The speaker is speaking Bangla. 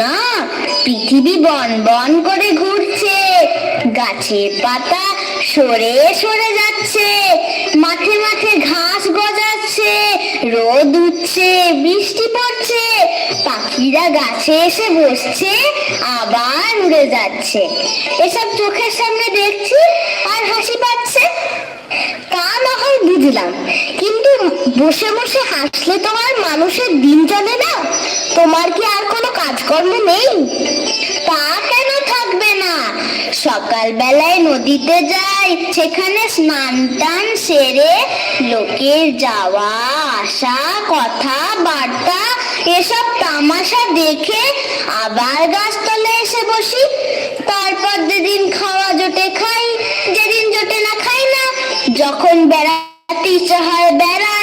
না, পৃথিবী বন বন করে ঘুরছে, গাছের পাতা সরে সরে যাচ্ছে, মাঠে মাঠে ঘাস গজাচ্ছে, রোদ উঠছে, বৃষ্টি পড়ছে, পাখিরা গাছে এসে বসছে, আবার উড়ে যাচ্ছে। এসব চোখের সামনে দেখছি আর হাসি পাচ্ছে। তা না হয় বুঝলাম, কিন্তু বসে বসে হাসলে তো আর মানুষের দিন চলে না। তোমার কি আর কোনো কাজকর্ম নেই? তা কেন থাকবে না? সকাল বেলায় নদীতে যাই, সেখানে স্নান টান সেরে লোকের যাওয়া আসা, কথা বার্তা, এসব তামাশা দেখে আবার গাছতলে এসে বসি। তারপর যেদিন খাওয়া জোটে খাই, যেদিন জোটে না খাই না। যখন বেড়াতে ইচ্ছা হয় বেড়াই,